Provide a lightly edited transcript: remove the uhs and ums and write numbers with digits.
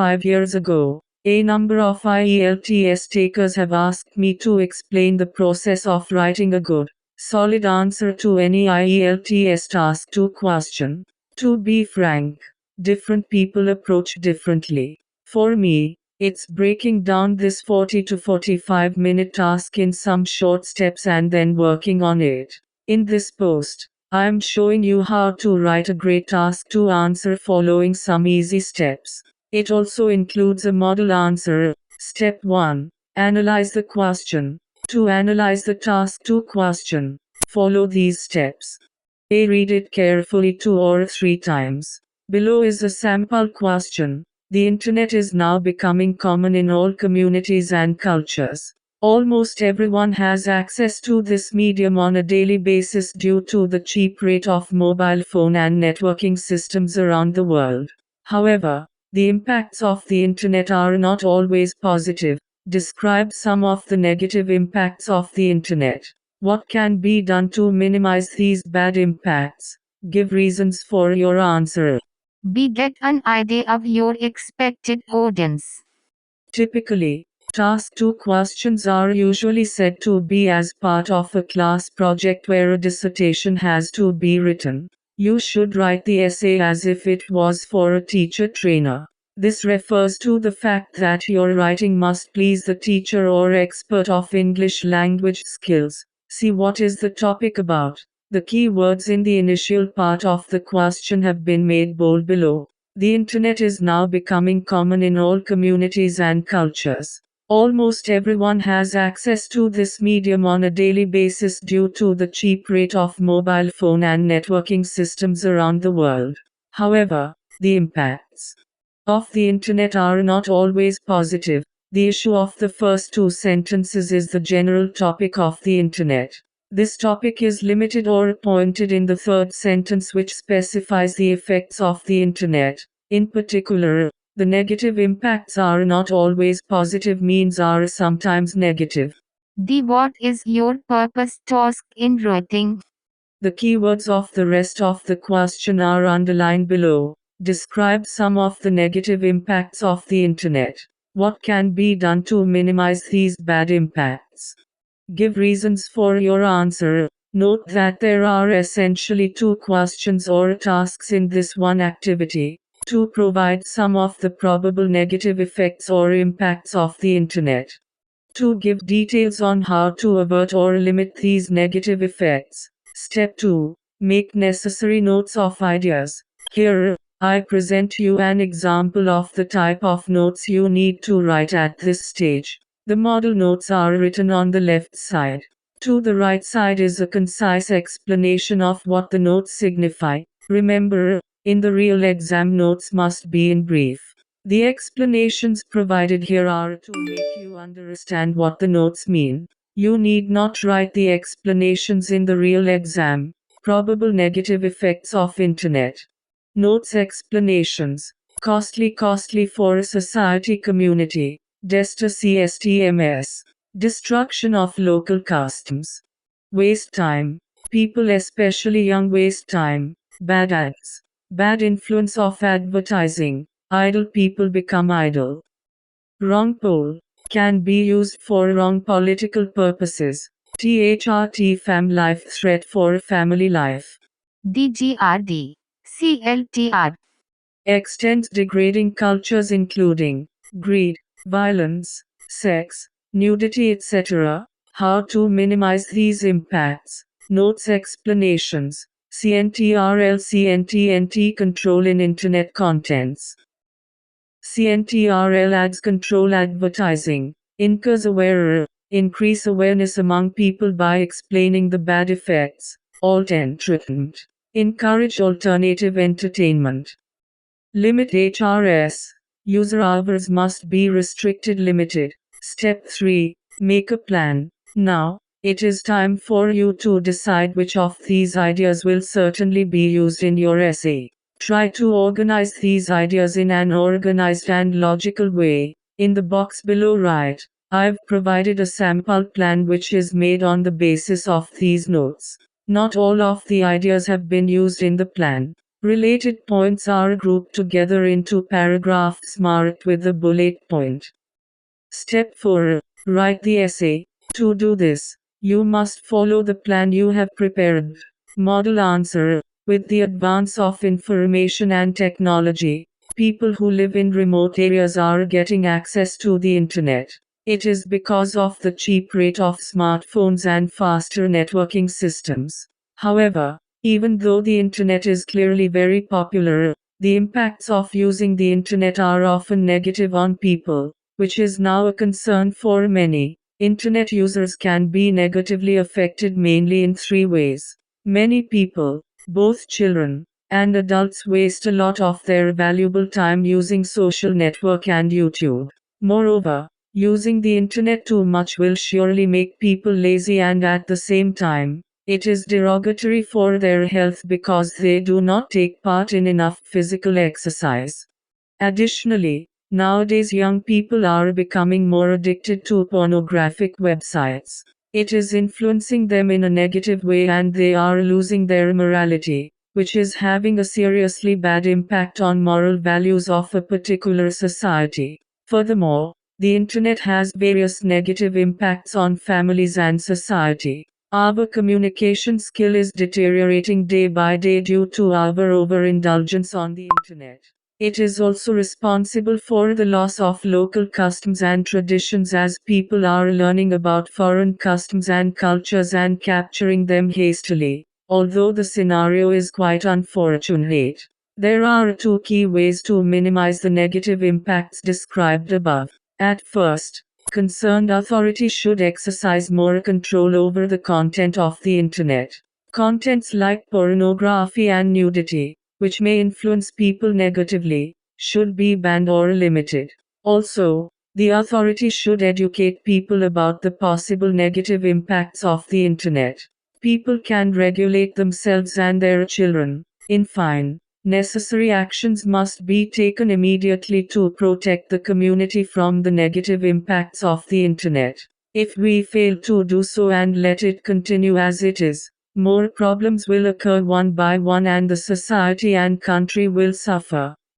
5 years ago, a number of IELTS takers have asked me to explain the process of writing a good, solid answer to any IELTS Task 2 question. To be frank, different people approach differently. For me, it's breaking down this 40 to 45 minute task in some short steps and then working on it. In this post, I'm showing you how to write a great task to answer following some easy steps. It also includes a model answer. Step 1. Analyze the question. To analyze the task 2 question, follow these steps. A. Read it carefully 2 or 3 times. Below is a sample question. The internet is now becoming common in all communities and cultures. Almost everyone has access to this medium on a daily basis due to the cheap rate of mobile phone and networking systems around the world. However, the impacts of the internet are not always positive. Describe some of the negative impacts of the internet. What can be done to minimize these bad impacts? Give reasons for your answer. B. Get an idea of your expected audience. Typically, Task 2 questions are usually said to be as part of a class project where a dissertation has to be written. You should write the essay as if it was for a teacher trainer. This refers to the fact that your writing must please the teacher or expert of English language skills. See what is the topic about. The key words in the initial part of the question have been made bold below. The internet is now becoming common in all communities and cultures. Almost everyone has access to this medium on a daily basis due to the cheap rate of mobile phone and networking systems around the world. However, the impacts of the internet are not always positive. The issue of the first 2 sentences is the general topic of the internet. This topic is limited or pointed in the 3rd sentence, which specifies the effects of the internet. In particular, the negative impacts are not always positive, means are sometimes negative. D. What is your purpose task in writing? The keywords of the rest of the question are underlined below. Describe some of the negative impacts of the internet. What can be done to minimize these bad impacts? Give reasons for your answer. Note that there are essentially 2 questions or tasks in this one activity. To provide some of the probable negative effects or impacts of the internet. To give details on how to avert or limit these negative effects. Step 2. Make necessary notes of ideas. Here, I present you an example of the type of notes you need to write at this stage. The model notes are written on the left side. To the right side is a concise explanation of what the notes signify. Remember, in the real exam, notes must be in brief. The explanations provided here are to make you understand what the notes mean. You need not write the explanations in the real exam. Probable negative effects of internet. Notes explanations. Costly for a society community. CSTMS. Destruction of local customs. Waste time. People, especially young, waste time. Bad ads. Bad influence of advertising. Idle people become idle. Wrong poll. Can be used for wrong political purposes. THRT. Fam life threat for family life. DGRD. CLTR. Extends degrading cultures including greed, violence, sex, nudity, etc. How to minimize these impacts. Notes explanations. CNTRL control in internet contents. CNTRL ads control advertising. Increase awareness among people by explaining the bad effects. Entertainment. Encourage alternative entertainment. Limit HRS. User hours must be restricted limited. Step 3. Make a plan. Now, it is time for you to decide which of these ideas will certainly be used in your essay. Try to organize these ideas in an organized and logical way. In the box below right, I've provided a sample plan which is made on the basis of these notes. Not all of the ideas have been used in the plan. Related points are grouped together into paragraphs marked with the bullet point. Step 4. Write the essay. To do this, you must follow the plan you have prepared. Model answer. With the advance of information and technology, people who live in remote areas are getting access to the internet. It is because of the cheap rate of smartphones and faster networking systems. However, even though the internet is clearly very popular, the impacts of using the internet are often negative on people, which is now a concern for many. Internet users can be negatively affected mainly in three ways. Many people, both children and adults, waste a lot of their valuable time using social network and YouTube. Moreover, using the internet too much will surely make people lazy, and at the same time, it is derogatory for their health because they do not take part in enough physical exercise. Additionally, nowadays young people are becoming more addicted to pornographic websites. It is influencing them in a negative way and they are losing their morality, which is having a seriously bad impact on moral values of a particular society. Furthermore, the internet has various negative impacts on families and society. Our communication skill is deteriorating day by day due to our overindulgence on the internet. It is also responsible for the loss of local customs and traditions as people are learning about foreign customs and cultures and capturing them hastily. Although the scenario is quite unfortunate, there are two key ways to minimize the negative impacts described above. At first, concerned authorities should exercise more control over the content of the internet. Contents like pornography and nudity, which may influence people negatively, should be banned or limited. Also, the authorities should educate people about the possible negative impacts of the internet. People can regulate themselves and their children. In fine, necessary actions must be taken immediately to protect the community from the negative impacts of the internet. If we fail to do so and let it continue as it is, more problems will occur one by one and the society and country will suffer.